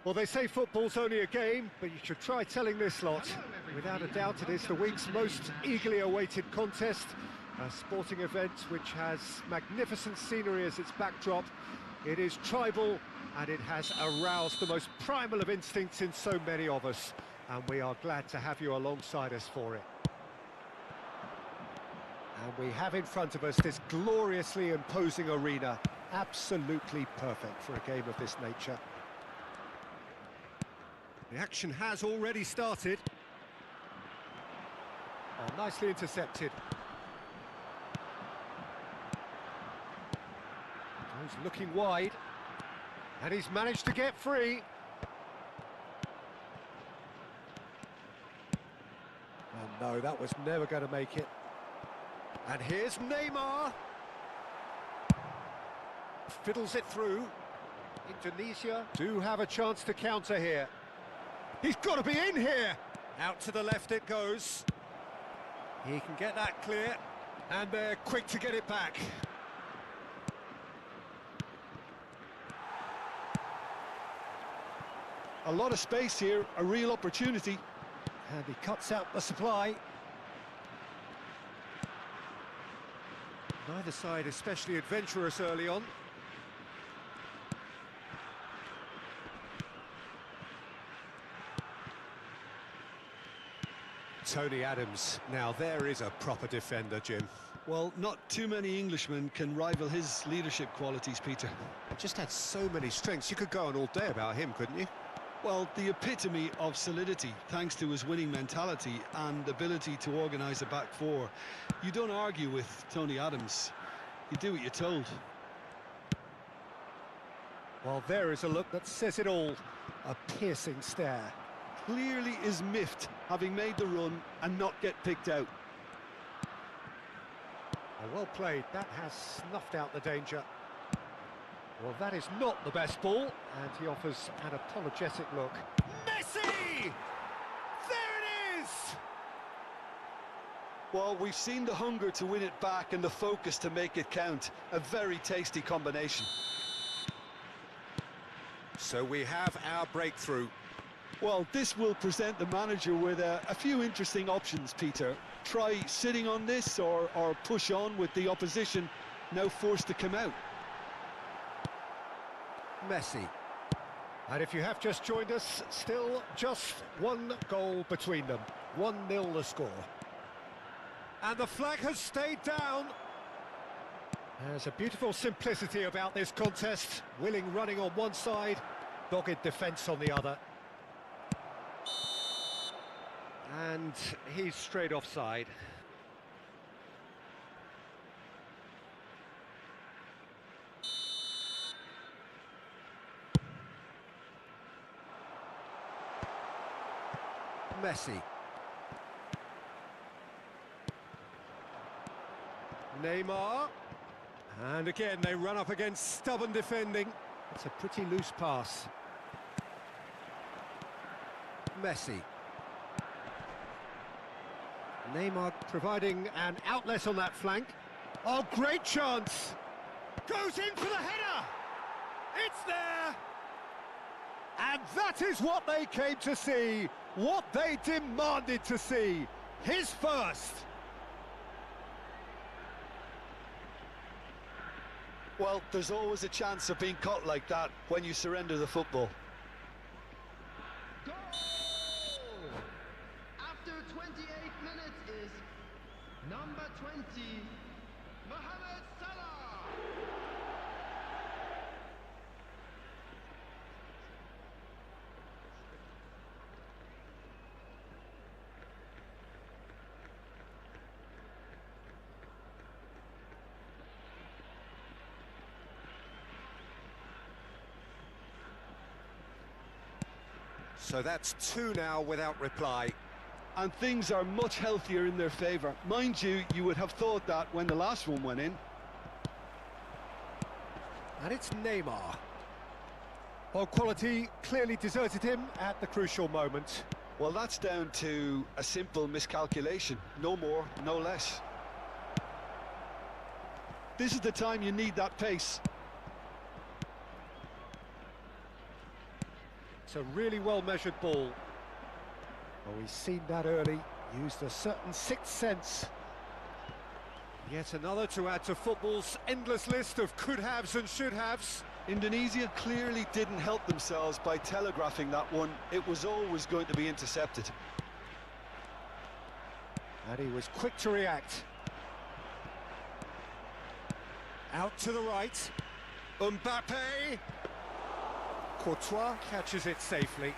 Well, they say football's only a game, but you should try telling this lot. Without a doubt, it is the week's most eagerly awaited contest, a sporting event which has magnificent scenery as its backdrop. It is tribal, and it has aroused the most primal of instincts in so many of us, and we are glad to have you alongside us for it. And we have in front of us this gloriously imposing arena, absolutely perfect for a game of this nature. The action has already started. Oh, nicely intercepted. He's looking wide. And he's managed to get free. Oh no, that was never going to make it. And here's Neymar. Fiddles it through. Indonesia do have a chance to counter here. He's got to be in here! Out to the left it goes. He can get that clear. And they're quick to get it back. A lot of space here, a real opportunity. And he cuts out the supply. Neither side especially adventurous early on. Tony Adams. Now there is a proper defender, Jim. Well, not too many Englishmen can rival his leadership qualities, Peter. He just had so many strengths. You could go on all day about him, couldn't you? Well, the epitome of solidity, thanks to his winning mentality and ability to organise a back four. You don't argue with Tony Adams. You do what you're told. Well, there is a look that says it all. A piercing stare. Clearly is miffed, having made the run and not get picked out. Oh, well played. That has snuffed out the danger. Well, that is not the best ball, and he offers an apologetic look. Messi! There it is! Well, we've seen the hunger to win it back and the focus to make it count. A very tasty combination. So we have our breakthrough. Well, this will present the manager with a few interesting options, Peter. Try sitting on this or push on with the opposition, now forced to come out. Messi. And if you have just joined us, still just one goal between them. 1-0 the score. And the flag has stayed down. There's a beautiful simplicity about this contest. Willing running on one side, dogged defence on the other. And he's straight offside. Messi. Neymar. And again, they run up against stubborn defending. It's a pretty loose pass. Messi. Neymar providing an outlet on that flank. Oh, great chance! Goes in for the header! It's there! And that is what they came to see, what they demanded to see. His first! Well, there's always a chance of being caught like that when you surrender the football. Goal! After 28 minutes is number 20, Mohamed Salah. So that's two now without reply. And things are much healthier in their favour. Mind you, you would have thought that when the last one went in. And it's Neymar. Well, quality clearly deserted him at the crucial moment. Well, that's down to a simple miscalculation. No more, no less. This is the time you need that pace. It's a really well-measured ball. Oh, he's seen that early, used a certain sixth sense. Yet another to add to football's endless list of could-haves and should-haves. Indonesia clearly didn't help themselves by telegraphing that one. It was always going to be intercepted. And he was quick to react. Out to the right. Mbappe. Courtois catches it safely.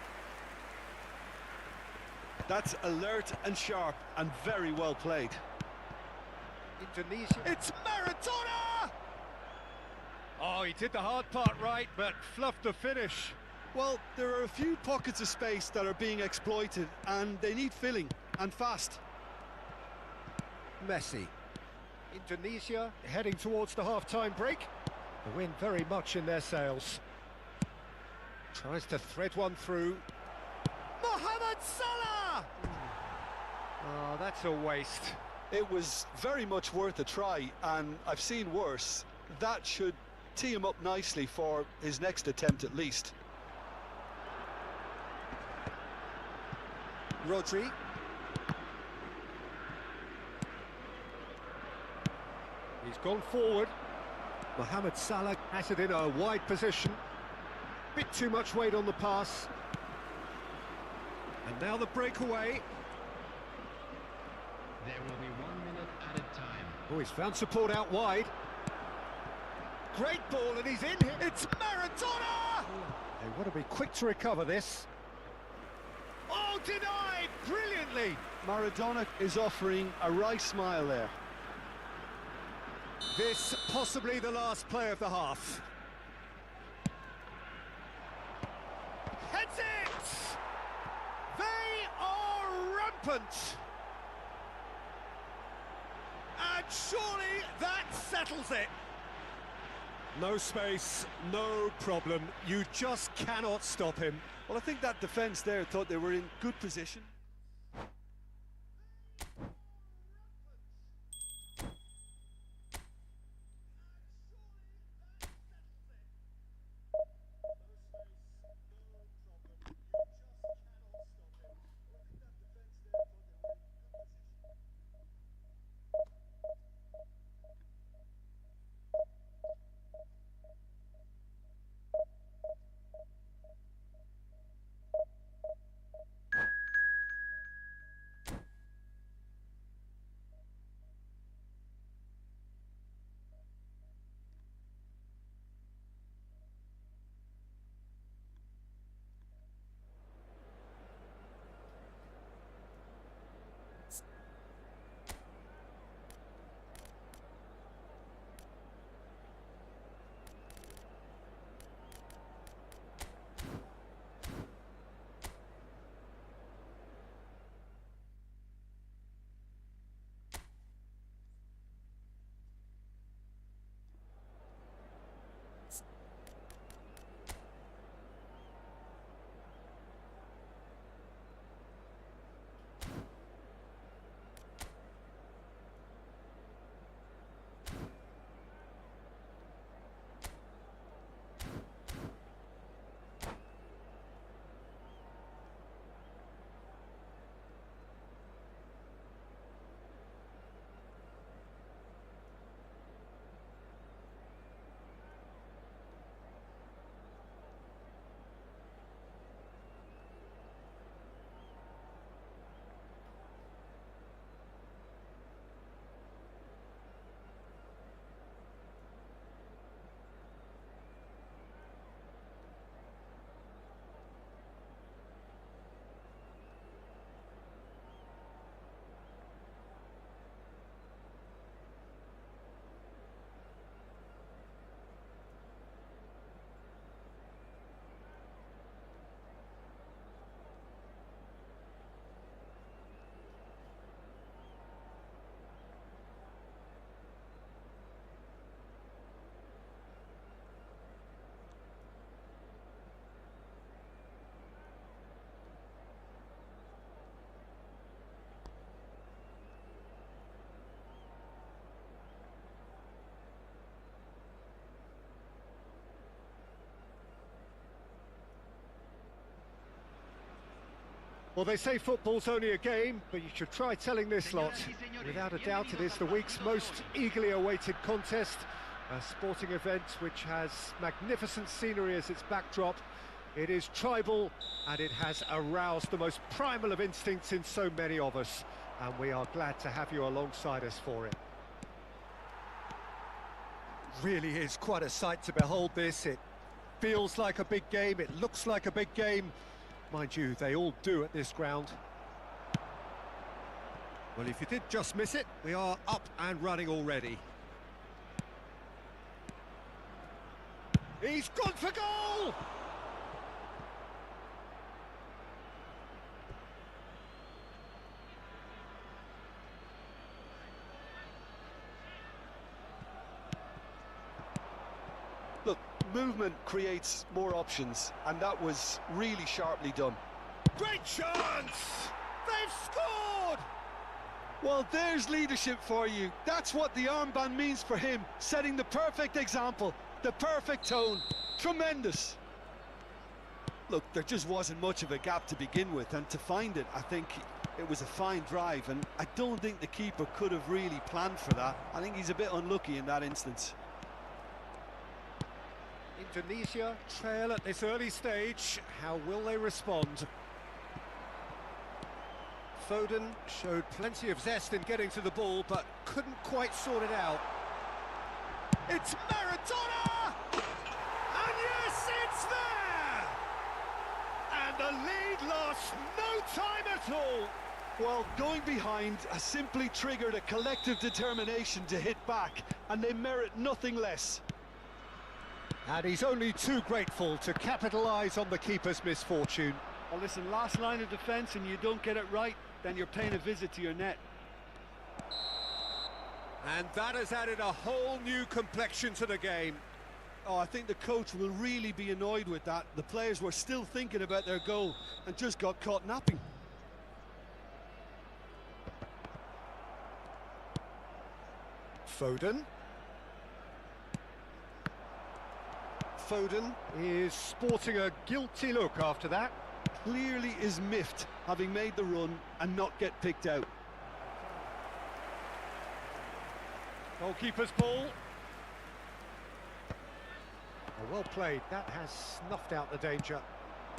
That's alert and sharp and very well played. Indonesia. It's Maradona! Oh, he did the hard part right, but fluffed the finish. Well, there are a few pockets of space that are being exploited, and they need filling, and fast. Messi. Indonesia heading towards the half-time break. The wind very much in their sails. Tries to thread one through. Mohamed Salah! Oh, that's a waste. It was very much worth a try, and I've seen worse. That should tee him up nicely for his next attempt at least. Rodri. He's gone forward. Mohamed Salah has it in a wide position. Bit too much weight on the pass. And now the breakaway. There will be 1 minute added time. Oh, he's found support out wide. Great ball, and he's in here. It's Maradona! They want to be quick to recover this. Oh, denied! Brilliantly! Maradona is offering a wry smile there. This possibly the last play of the half. Heads it! They are rampant! And surely that settles it. No space, no problem. You just cannot stop him. Well, I think that defence there thought they were in good position. Well, they say football's only a game, but you should try telling this lot. Without a doubt, it is the week's most eagerly awaited contest. A sporting event which has magnificent scenery as its backdrop. It is tribal, and it has aroused the most primal of instincts in so many of us. And we are glad to have you alongside us for it. Really is quite a sight to behold this. It feels like a big game, it looks like a big game. Mind you, they all do at this ground. Well, if you did just miss it, we are up and running already. He's gone for goal! Look, movement creates more options, and that was really sharply done. Great chance! They've scored! Well, there's leadership for you. That's what the armband means for him, setting the perfect example, the perfect tone. Tremendous. Look, there just wasn't much of a gap to begin with, and to find it, I think it was a fine drive, and I don't think the keeper could have really planned for that. I think he's a bit unlucky in that instance. Indonesia trail at this early stage. How will they respond? Foden showed plenty of zest in getting to the ball, but couldn't quite sort it out. It's Maradona! And yes, it's there! And the lead lost no time at all. Well, going behind has simply triggered a collective determination to hit back, and they merit nothing less. And he's only too grateful to capitalise on the keeper's misfortune. Well, listen, last line of defence and you don't get it right, then you're paying a visit to your net. And that has added a whole new complexion to the game. Oh, I think the coach will really be annoyed with that. The players were still thinking about their goal and just got caught napping. Foden. Foden is sporting a guilty look after that. Clearly is miffed, having made the run and not get picked out. Goalkeeper's ball. Oh, well played. That has snuffed out the danger.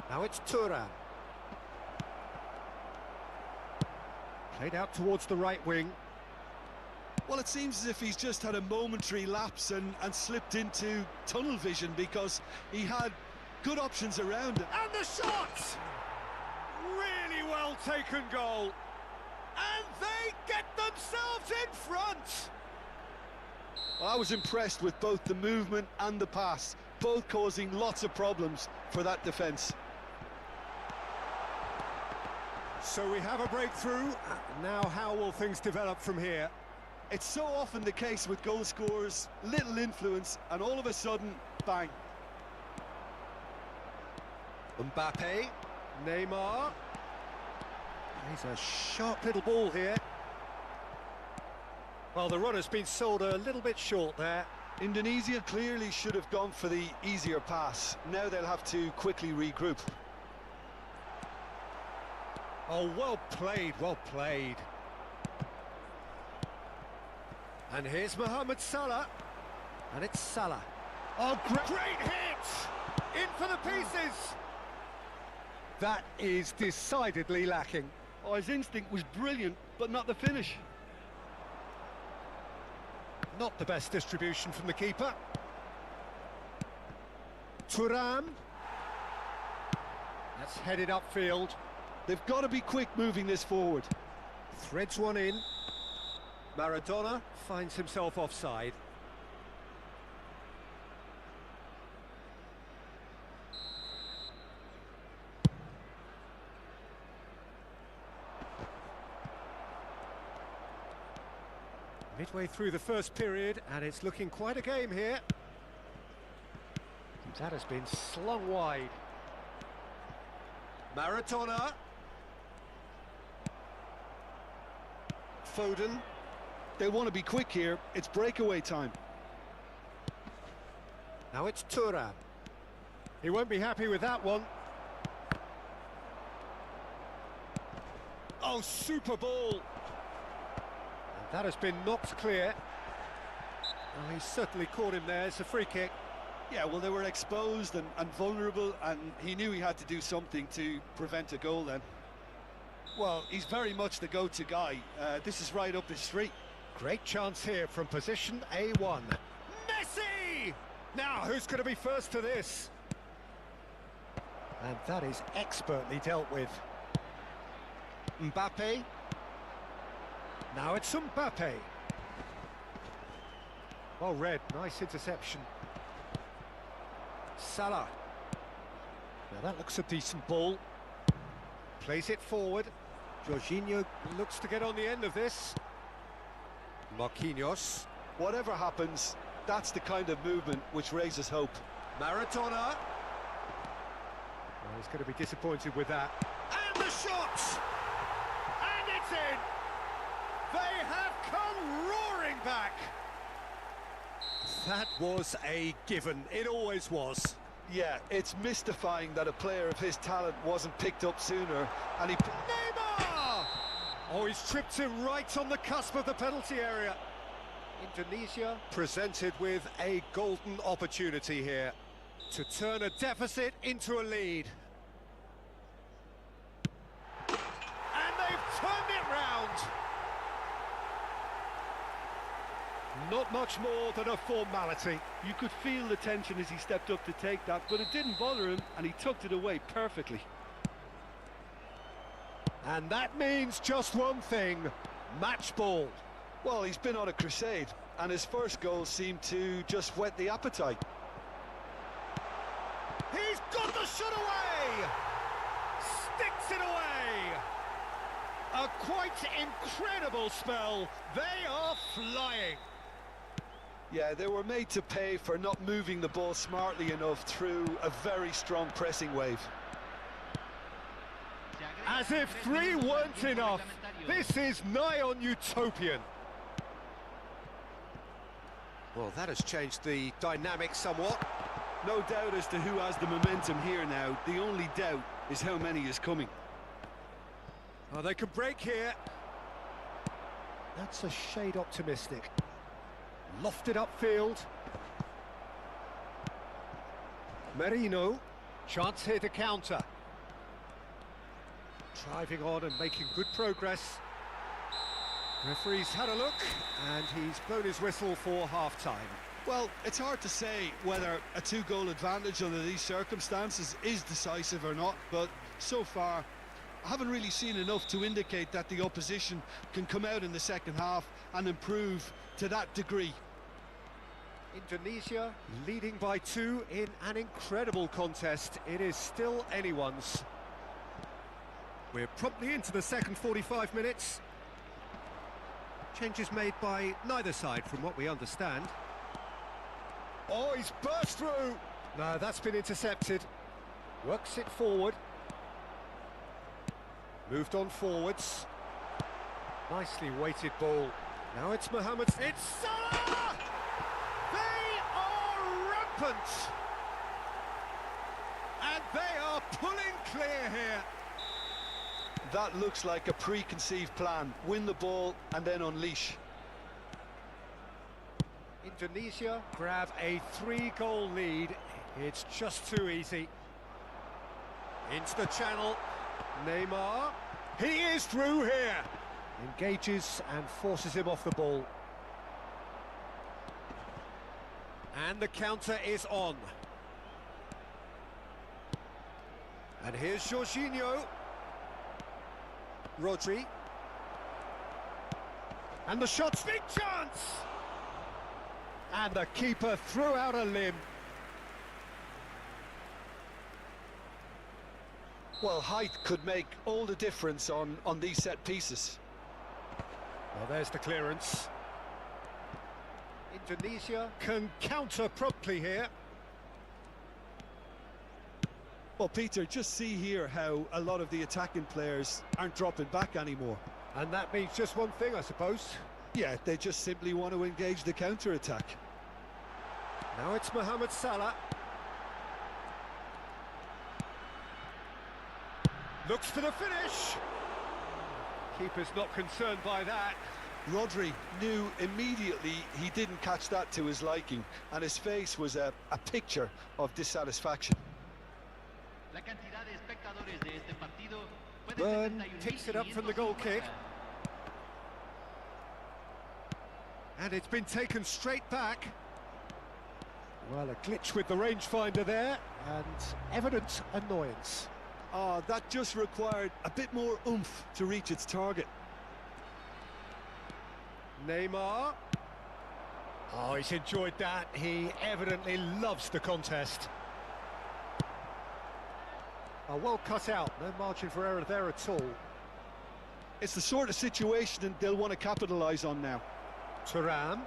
Now it's Thuram. Played out towards the right wing. Well, it seems as if he's just had a momentary lapse and slipped into tunnel vision, because he had good options around him. And the shot! Really well taken goal. And they get themselves in front. Well, I was impressed with both the movement and the pass, both causing lots of problems for that defence. So we have a breakthrough. Now how will things develop from here? It's so often the case with goal scorers, little influence, and all of a sudden, bang. Mbappe, Neymar. He's a sharp little ball here. Well, the run has been sold a little bit short there. Indonesia clearly should have gone for the easier pass. Now they'll have to quickly regroup. Oh, well played, well played. And here's Mohamed Salah. And it's Salah. Oh, great hit! In for the pieces! That is decidedly lacking. Oh, his instinct was brilliant, but not the finish. Not the best distribution from the keeper. Thuram. That's headed upfield. They've got to be quick moving this forward. Threads one in. Maradona finds himself offside. Midway through the first period, and it's looking quite a game here. That has been slung wide. Maradona. Foden. They want to be quick here. It's breakaway time. Now it's Thuram. He won't be happy with that one. Oh, super ball! And that has been knocked clear. Well, he certainly caught him there. It's a free kick. Yeah, well, they were exposed and vulnerable, and he knew he had to do something to prevent a goal then. Well, he's very much the go-to guy. This is right up his street. Great chance here from position A1. Messi! Now, who's going to be first to this? And that is expertly dealt with. Mbappe. Now it's Mbappe. Well read, nice interception. Salah. Now that looks a decent ball. Plays it forward. Jorginho looks to get on the end of this. Marquinhos. Whatever happens, that's the kind of movement which raises hope. Maradona. Well, he's going to be disappointed with that. And the shot! And it's in! They have come roaring back! That was a given. It always was. Yeah, it's mystifying that a player of his talent wasn't picked up sooner, and he... Neymar! Oh, he's tripped him right on the cusp of the penalty area. Indonesia presented with a golden opportunity here to turn a deficit into a lead. And they've turned it round. Not much more than a formality. You could feel the tension as he stepped up to take that, but it didn't bother him, and he tucked it away perfectly. And that means just one thing, match ball. Well, he's been on a crusade, and his first goal seemed to just whet the appetite. He's got the shot away! Sticks it away! A quite incredible spell. They are flying. Yeah, they were made to pay for not moving the ball smartly enough through a very strong pressing wave. As if 3 weren't enough, this is nigh on utopian. Well, that has changed the dynamic somewhat. No doubt as to who has the momentum here now. The only doubt is how many is coming. Oh, they could break here. That's a shade optimistic. Lofted upfield. Merino. Chance here to counter. Driving on and making good progress. Referee's had a look, and he's blown his whistle for half-time. Well, it's hard to say whether a 2-goal advantage under these circumstances is decisive or not, but so far I haven't really seen enough to indicate that the opposition can come out in the second half and improve to that degree. Indonesia leading by 2 in an incredible contest. It is still anyone's. We're promptly into the second 45 minutes. Changes made by neither side from what we understand. Oh, he's burst through! No, that's been intercepted. Works it forward. Moved on forwards. Nicely weighted ball. Now it's Mohamed. It's Salah! They are rampant! And they are pulling clear here. That looks like a preconceived plan. Win the ball and then unleash. Indonesia grab a 3-goal lead. It's just too easy. Into the channel. Neymar. He is through here. Engages and forces him off the ball. And the counter is on. And here's Jorginho. Rodri. And the shot's big chance! And the keeper threw out a limb. Well, height could make all the difference on these set pieces. Well, there's the clearance. Indonesia can counter promptly here. Well, Peter, just see here how a lot of the attacking players aren't dropping back anymore. And that means just one thing, I suppose. Yeah, they just simply want to engage the counter-attack. Now it's Mohamed Salah. Looks for the finish. Keeper's not concerned by that. Rodri knew immediately he didn't catch that to his liking, and his face was a picture of dissatisfaction. Byrne picks it up from the goal kick. And it's been taken straight back. Well, a glitch with the rangefinder there, and evident annoyance. Oh, that just required a bit more oomph to reach its target. Neymar. Oh, he's enjoyed that. He evidently loves the contest. Oh, well cut out. No margin for error there at all. It's the sort of situation they'll want to capitalise on now. Thuram.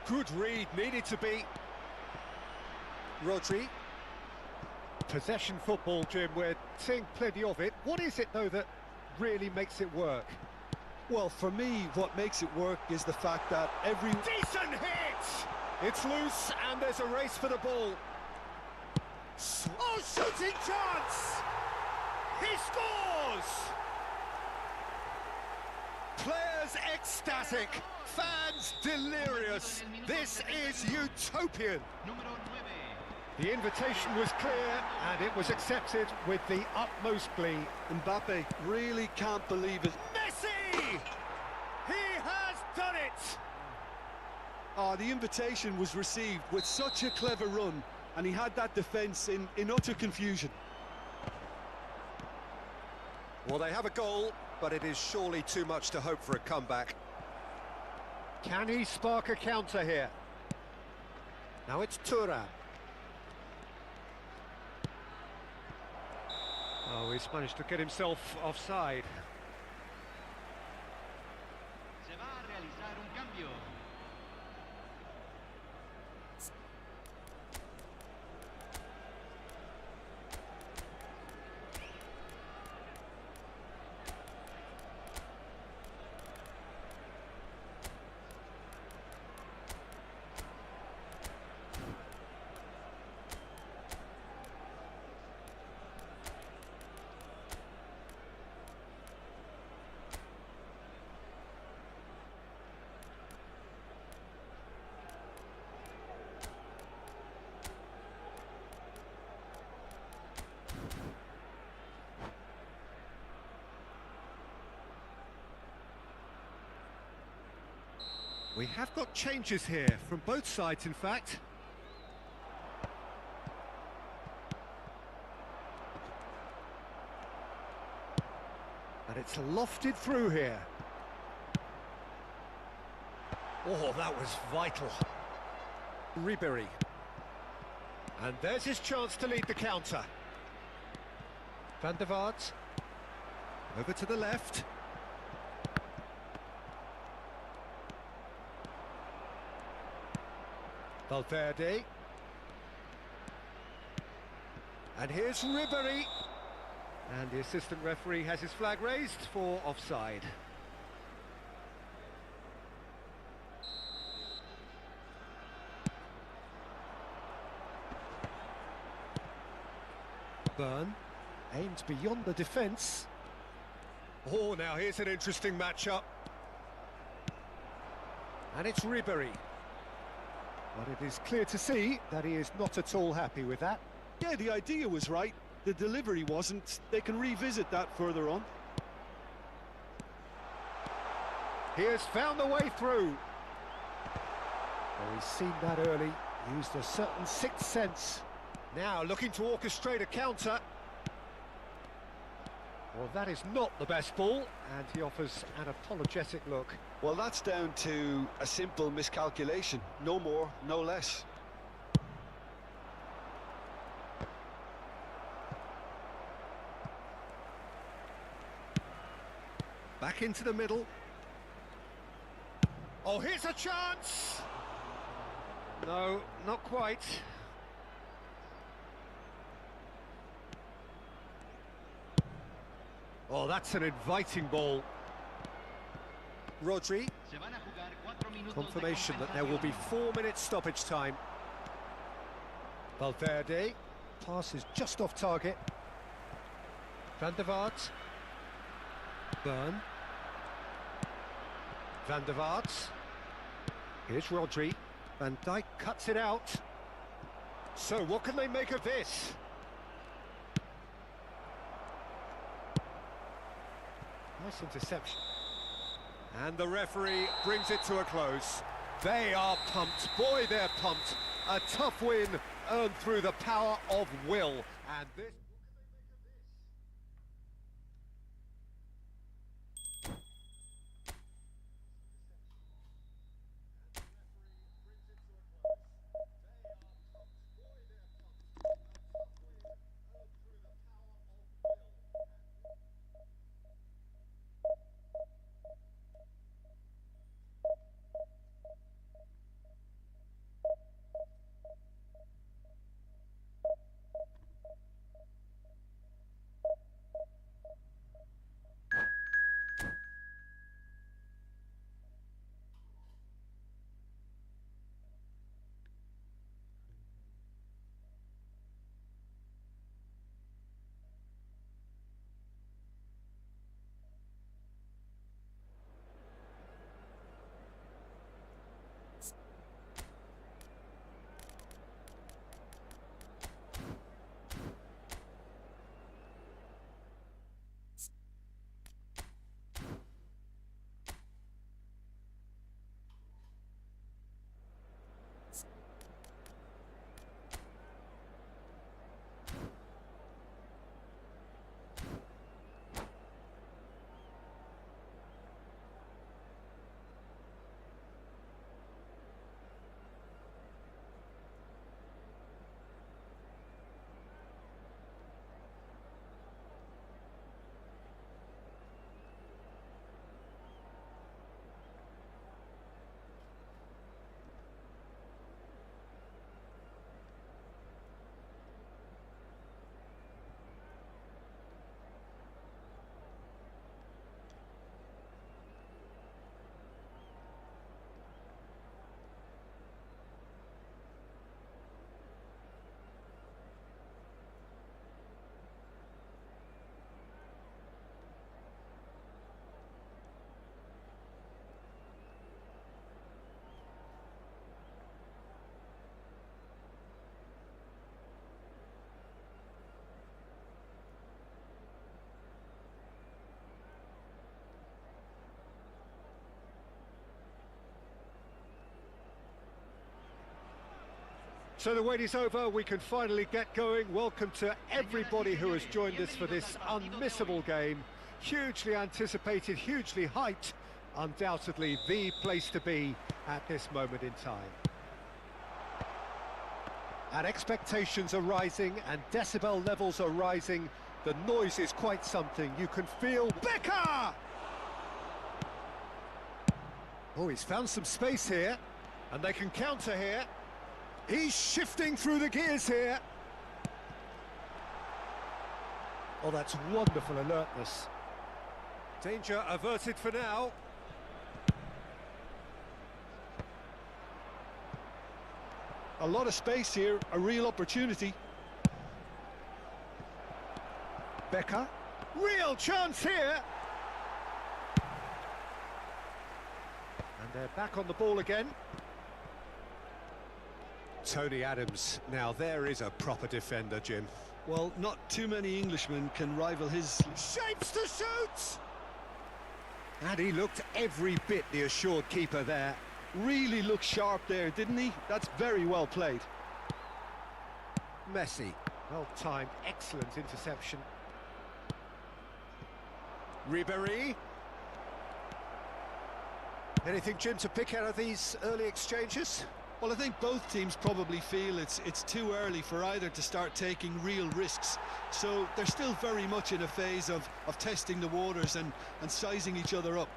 Good read, needed to be. Rodri. Possession football, Jim, we're seeing plenty of it. What is it, though, that really makes it work? Well, for me, what makes it work is the fact that every... Decent hit! It's loose, and there's a race for the ball. Oh, shooting chance! He scores! Players ecstatic, fans delirious. This is utopian. The invitation was clear, and it was accepted with the utmost glee. Mbappe really can't believe it. Messi! He has done it! Oh, the invitation was received with such a clever run, and he had that defence in utter confusion. Well, they have a goal, but it is surely too much to hope for a comeback. Can he spark a counter here? Now it's Thuram. Oh, he's managed to get himself offside. We have got changes here, from both sides in fact. And it's lofted through here. Oh, that was vital. Ribery. And there's his chance to lead the counter. Van der Vaart. Over to the left. Valverde. And here's Ribery. And the assistant referee has his flag raised for offside. Byrne aims beyond the defence. Oh, now here's an interesting matchup. And it's Ribery. But it is clear to see that he is not at all happy with that. Yeah, the idea was right. The delivery wasn't. They can revisit that further on. He has found the way through. Well, he's seen that early, used a certain sixth sense. Now looking to orchestrate a counter. Well, that is not the best ball, and he offers an apologetic look. Well, that's down to a simple miscalculation. No more, no less. Back into the middle. Oh, here's a chance! No, not quite. Oh, that's an inviting ball. Rodri. Confirmation that there will be 4 minutes stoppage time. Valverde, pass is just off target. Van der Vaart. Byrne. Van der Vaart. Here's Rodri. Van Dijk cuts it out. So what can they make of this? Nice interception. And the referee brings it to a close. They are pumped. Boy, they're pumped. A tough win earned through the power of will. And this... So the wait is over, we can finally get going. Welcome to everybody who has joined us for this unmissable game. Hugely anticipated, hugely hyped. Undoubtedly the place to be at this moment in time. And expectations are rising and decibel levels are rising. The noise is quite something. You can feel Becker! Oh, he's found some space here, and they can counter here. He's shifting through the gears here. Oh, that's wonderful alertness. Danger averted for now. A lot of space here, a real opportunity. Becker, real chance here. And they're back on the ball again. Tony Adams, now there is a proper defender, Jim. Well, not too many Englishmen can rival his... Shapes to shoot! And he looked every bit the assured keeper there. Really looked sharp there, didn't he? That's very well played. Messi, well-timed, excellent interception. Ribéry. Anything, Jim, to pick out of these early exchanges? Well, I think both teams probably feel it's too early for either to start taking real risks. So they're still very much in a phase of testing the waters and sizing each other up.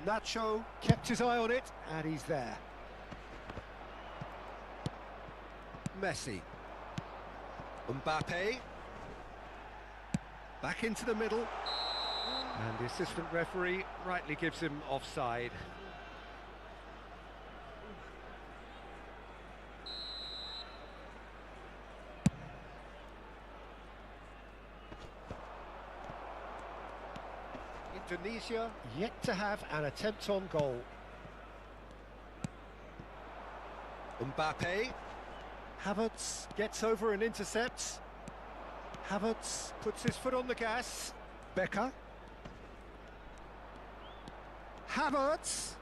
Nacho kept his eye on it, and he's there. Messi. Mbappe. Back into the middle. And the assistant referee rightly gives him offside. Indonesia yet to have an attempt on goal. Mbappe. Havertz gets over and intercepts. Havertz puts his foot on the gas. Becker. Havertz.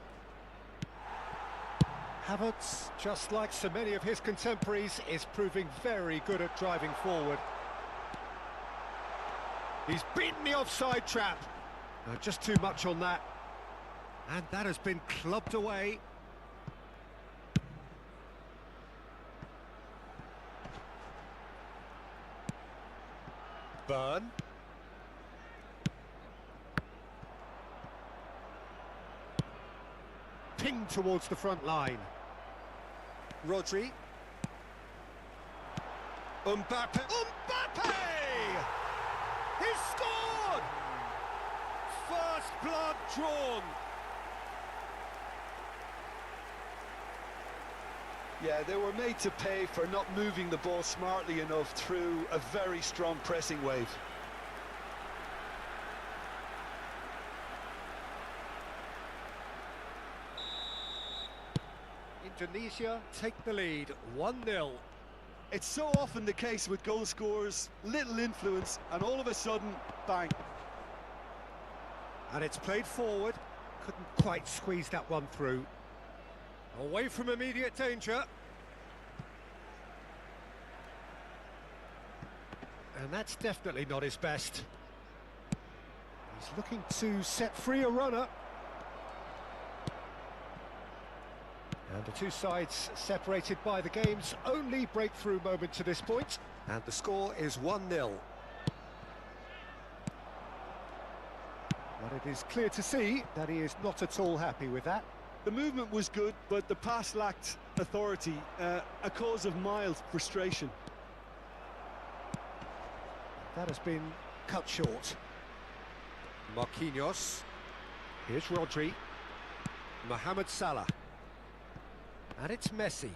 Havertz, just like so many of his contemporaries, is proving very good at driving forward. He's beaten the offside trap. Just too much on that. And that has been clubbed away. Burn. Pinged towards the front line. Rodri. Mbappe. Mbappe! He's scored! First blood drawn. Yeah, they were made to pay for not moving the ball smartly enough through a very strong pressing wave. Indonesia take the lead, 1-0. It's so often the case with goal scorers, little influence, and all of a sudden, bang. And it's played forward, couldn't quite squeeze that one through. Away from immediate danger. And that's definitely not his best. He's looking to set free a runner. And the two sides separated by the game's only breakthrough moment to this point. And the score is 1-0. But it is clear to see that he is not at all happy with that. The movement was good, but the pass lacked authority, a cause of mild frustration. That has been cut short. Marquinhos. Here's Rodri. Mohamed Salah. And it's Messi.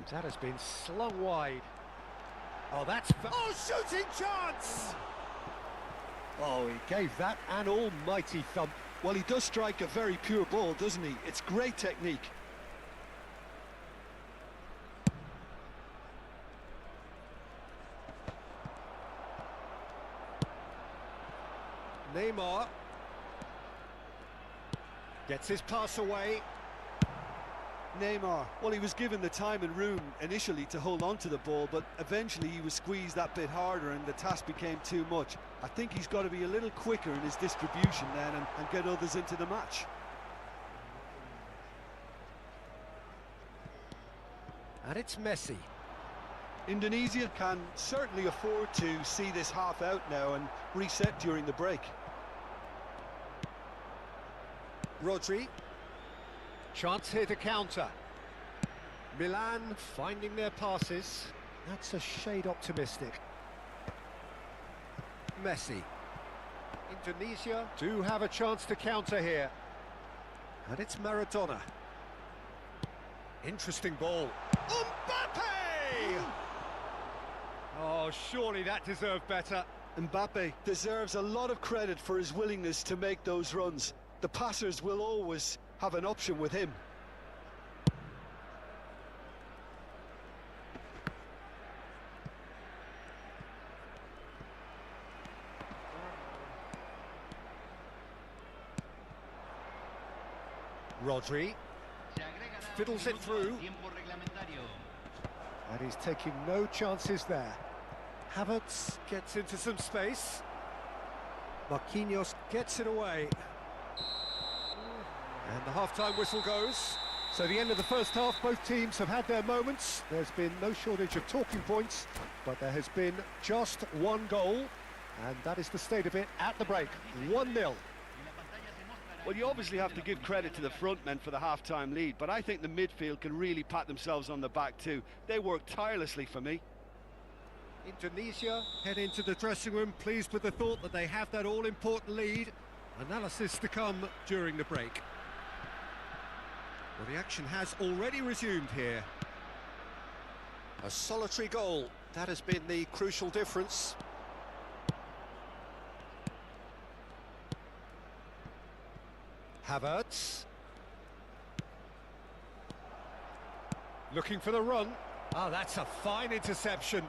That has been slung wide. Oh, that's... Oh, shooting chance! Oh, he gave that an almighty thump. Well, he does strike a very pure ball, doesn't he? It's great technique. Neymar. Gets his pass away. Neymar, well, he was given the time and room initially to hold on to the ball, but eventually he was squeezed that bit harder and the task became too much. I think he's got to be a little quicker in his distribution then and get others into the match. And it's Messi. Indonesia can certainly afford to see this half out now and reset during the break. Rodri. Chance here to counter. Milan finding their passes. That's a shade optimistic. Messi. Indonesia do have a chance to counter here. And it's Maradona. Interesting ball. Mbappe! Oh, surely that deserved better. Mbappe deserves a lot of credit for his willingness to make those runs. The passers will always have an option with him. Rodri fiddles it through. And he's taking no chances there. Havertz gets into some space. Marquinhos gets it away. And the half-time whistle goes. So the end of the first half, both teams have had their moments. There's been no shortage of talking points, but there has been just one goal, and that is the state of it at the break. 1-0. Well, you obviously have to give credit to the front men for the half-time lead, but I think the midfield can really pat themselves on the back too. They worked tirelessly for me. Indonesia head into the dressing room pleased with the thought that they have that all-important lead. Analysis to come during the break. Well, the action has already resumed here. A solitary goal, that has been the crucial difference. Havertz. Looking for the run. Oh, that's a fine interception.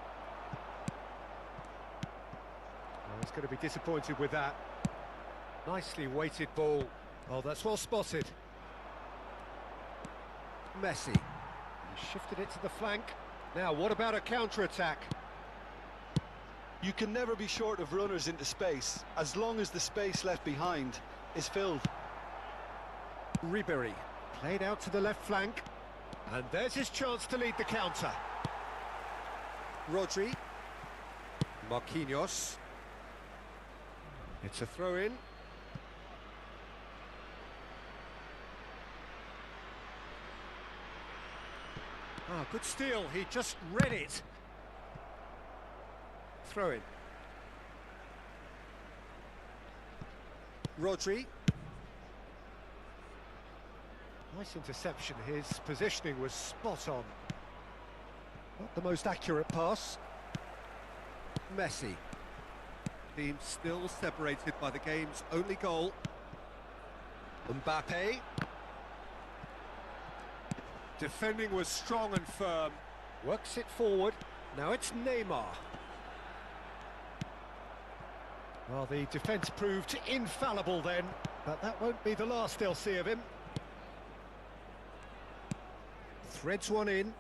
Oh, he's going to be disappointed with that. Nicely weighted ball. Oh, that's well spotted. Messi. He shifted it to the flank. Now, what about a counter-attack? You can never be short of runners into space, as long as the space left behind is filled. Ribery. Played out to the left flank. And there's his chance to lead the counter. Rodri. Marquinhos. It's a throw-in. Ah, good steal. He just read it. Throw-in. Rodri. Nice interception. His positioning was spot on. Not the most accurate pass. Messi. Team still separated by the game's only goal. Mbappe. Defending was strong and firm. Works it forward. Now it's Neymar. Well, the defence proved infallible then, but that won't be the last they'll see of him. Threads one in.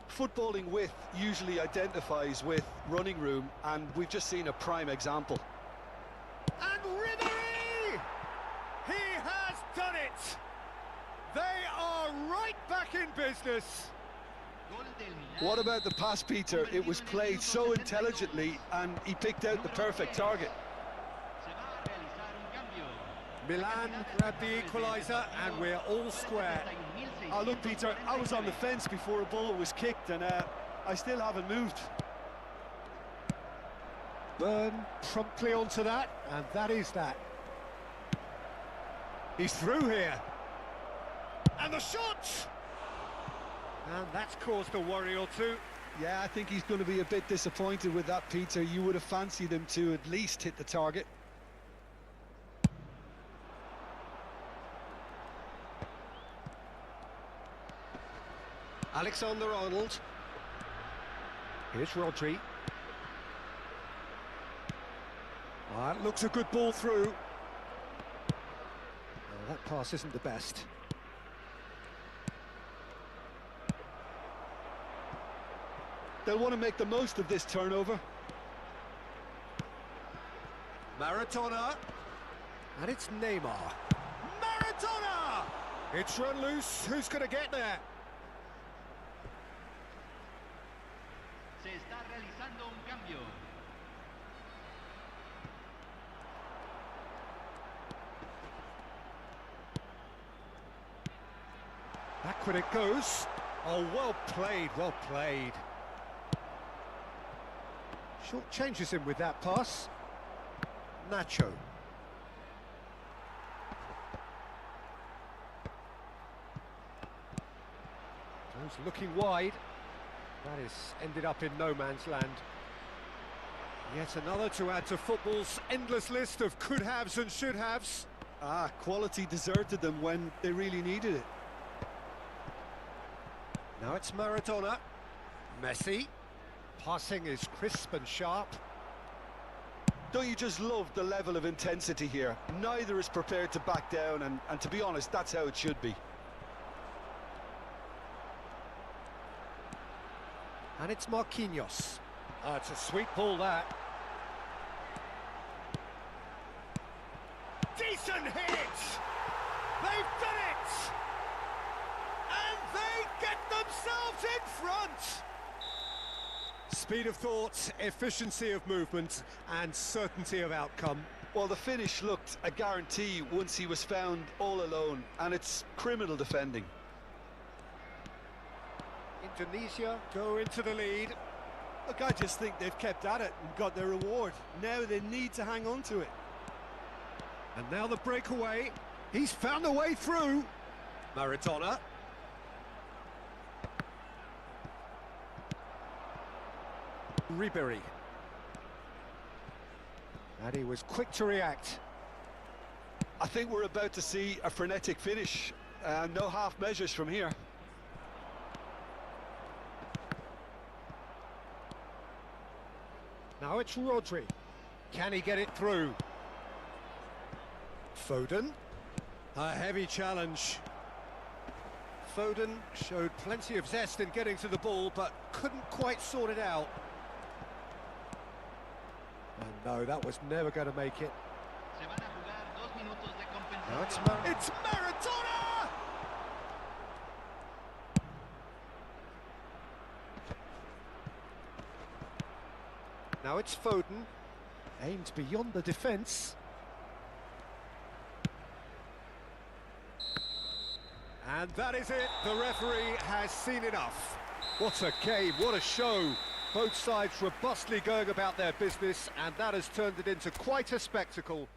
Footballing width usually identifies with running room, and we've just seen a prime example. And Ribery! He has done it! They are right back in business. What about the pass, Peter? It was played so intelligently, and he picked out the perfect target. Milan grabbed the equaliser, and we're all square. Oh, look, Peter, I was on the fence before a ball was kicked, and I still haven't moved. Burn promptly onto that, and that is that. He's through here. And the shot! And that's caused a worry or two. Yeah, I think he's going to be a bit disappointed with that, Peter. You would have fancied him to at least hit the target. Alexander-Arnold. Here's Rodri. That looks a good ball through. Well, that pass isn't the best. They'll want to make the most of this turnover. Maradona. And it's Neymar. Maradona! It's run loose. Who's going to get there? Se está realizando un cambio. Backward it goes. Oh, well played, well played. Short changes him with that pass. Nacho. Goes looking wide. That is ended up in no man's land. Yet another to add to football's endless list of could-haves and should-haves. Ah, quality deserted them when they really needed it. Now it's Maradona. Messi. Passing is crisp and sharp. Don't you just love the level of intensity here? Neither is prepared to back down, and to be honest, that's how it should be. And it's Marquinhos. It's a sweet ball, that. Decent hit! They've done it! And they get themselves in front! Speed of thought, efficiency of movement, and certainty of outcome. Well, the finish looked a guarantee once he was found all alone, and it's criminal defending. Indonesia go into the lead. Look, I just think they've kept at it and got their reward. Now they need to hang on to it. And now the breakaway. He's found a way through. Maradona. Ribery. And he was quick to react. I think we're about to see a frenetic finish. No half measures from here. Now it's Rodri. Can he get it through? Foden. A heavy challenge. Foden showed plenty of zest in getting to the ball, but couldn't quite sort it out. And no, that was never going to make it. Se van a jugar 2 minutos de Now it's, compensación. It's Maradona! Now it's Foden, aimed beyond the defence. And that is it, the referee has seen enough. What a game, what a show. Both sides robustly going about their business, and that has turned it into quite a spectacle.